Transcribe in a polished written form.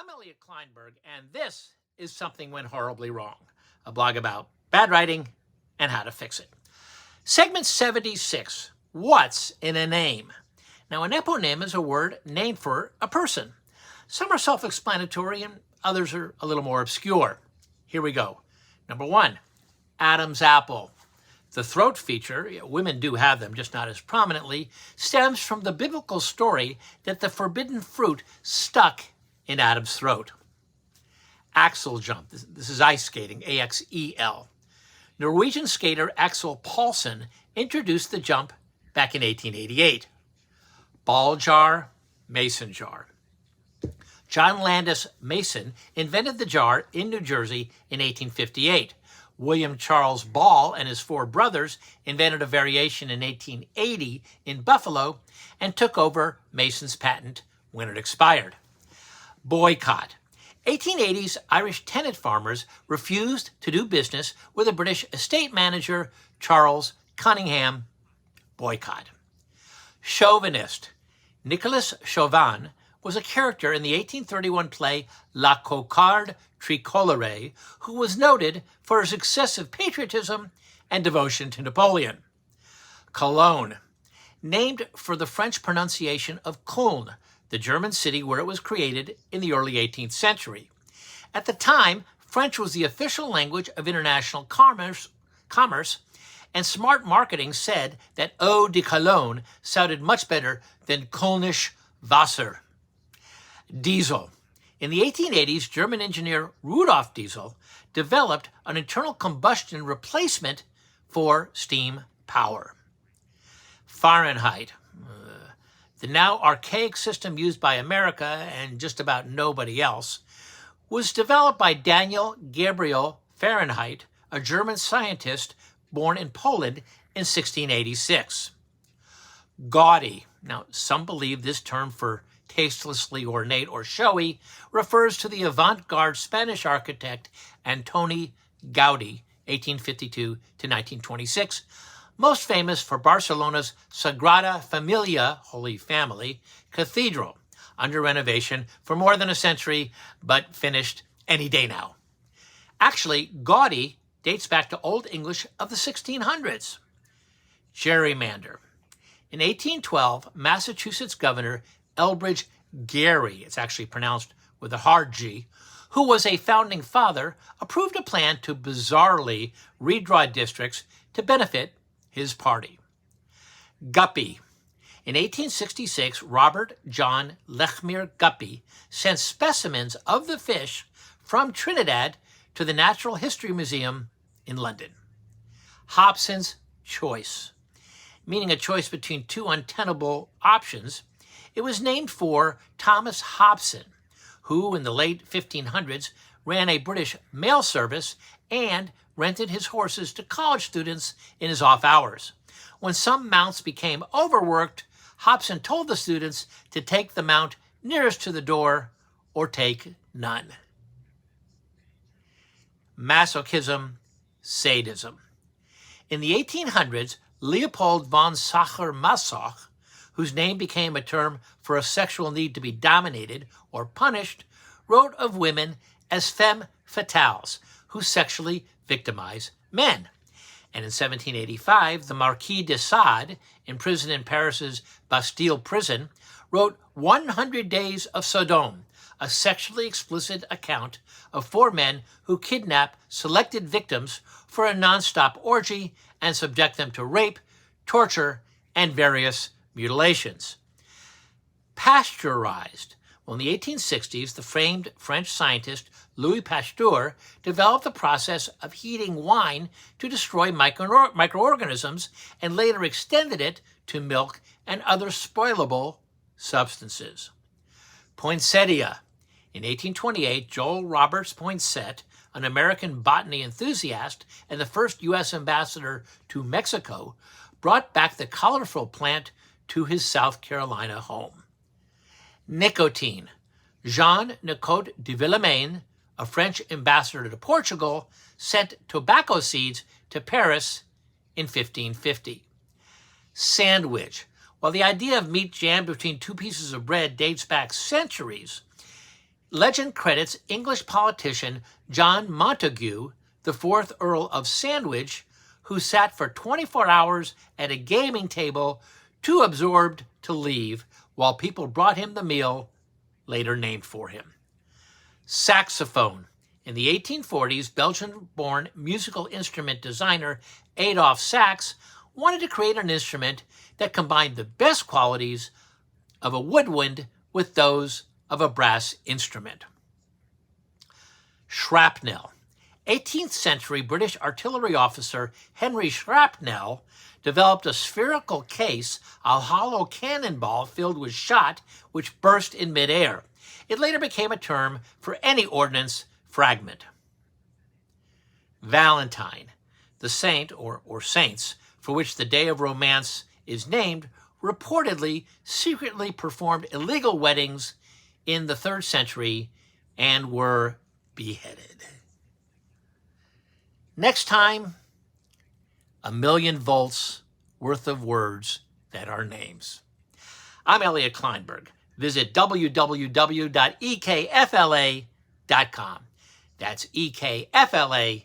I'm Elliot Kleinberg, and this is Something Went Horribly Wrong, a blog about bad writing and how to fix it. Segment 76, What's in a Name? Now, an eponym is a word named for a person. Some are self-explanatory and others are a little more obscure. Here we go. Number 1, Adam's apple. The throat feature, women do have them, just not as prominently, stems from the biblical story that the forbidden fruit stuck in Adam's throat. Axel jump. This is ice skating, A-X-E-L. Norwegian skater Axel Paulsen introduced the jump back in 1888. Ball jar, mason jar. John Landis Mason invented the jar in New Jersey in 1858. William Charles Ball and his 4 brothers invented a variation in 1880 in Buffalo and took over Mason's patent when it expired. Boycott. 1880s Irish tenant farmers refused to do business with the British estate manager Charles Cunningham. Boycott. Chauvinist. Nicolas Chauvin was a character in the 1831 play La Cocarde Tricolore, who was noted for his excessive patriotism and devotion to Napoleon. Cologne. Named for the French pronunciation of Köln, the German city where it was created in the early 18th century. At the time, French was the official language of international commerce, and smart marketing said that Eau de Cologne sounded much better than Kölnisch Wasser. Diesel. In the 1880s, German engineer Rudolf Diesel developed an internal combustion replacement for steam power. Fahrenheit. The now archaic system used by America and just about nobody else was developed by Daniel Gabriel Fahrenheit, a German scientist born in Poland in 1686. Gaudy. Now, some believe this term for tastelessly ornate or showy refers to the avant-garde Spanish architect Antoni Gaudi, 1852 to 1926, most famous for Barcelona's Sagrada Familia, Holy Family, Cathedral, under renovation for more than a century, but finished any day now. Actually, Gaudi dates back to Old English of the 1600s. Gerrymander. In 1812, Massachusetts Governor Elbridge Gerry, it's actually pronounced with a hard G, who was a founding father, approved a plan to bizarrely redraw districts to benefit his party. Guppy. In 1866, Robert John Lechmere Guppy sent specimens of the fish from Trinidad to the Natural History Museum in London. Hobson's choice. Meaning a choice between 2 untenable options, it was named for Thomas Hobson, who in the late 1500s ran a British mail service and rented his horses to college students in his off hours. When some mounts became overworked, Hobson told the students to take the mount nearest to the door or take none. Masochism, sadism. In the 1800s, Leopold von Sacher-Masoch, whose name became a term for a sexual need to be dominated or punished, wrote of women as femme fatales, who sexually victimize men. And in 1785, the Marquis de Sade, imprisoned in Paris's Bastille prison, wrote 100 Days of Sodom, a sexually explicit account of 4 men who kidnap selected victims for a nonstop orgy and subject them to rape, torture, and various mutilations. Pasteurized. Well, in the 1860s, the famed French scientist Louis Pasteur developed the process of heating wine to destroy microorganisms and later extended it to milk and other spoilable substances. Poinsettia. In 1828, Joel Roberts Poinsett, an American botany enthusiast and the first U.S. ambassador to Mexico, brought back the colorful plant to his South Carolina home. Nicotine. Jean Nicot de Villemain, a French ambassador to Portugal, sent tobacco seeds to Paris in 1550. Sandwich. While the idea of meat jammed between 2 pieces of bread dates back centuries, Legend credits English politician John Montagu, the 4th Earl of Sandwich, who sat for 24 hours at a gaming table, too absorbed to leave, while people brought him the meal later named for him. Saxophone. In the 1840s, Belgian-born musical instrument designer Adolphe Sax wanted to create an instrument that combined the best qualities of a woodwind with those of a brass instrument. Shrapnel. 18th century British artillery officer Henry Shrapnel developed a spherical case, a hollow cannonball filled with shot, which burst in midair. It later became a term for any ordnance fragment. Valentine. The saint, or saints, for which the day of romance is named, reportedly secretly performed illegal weddings in the 3rd century and were beheaded. Next time, 1,000,000 volts worth of words that are names. I'm Elliot Kleinberg. Visit www.ekfla.com. That's ekfla.com.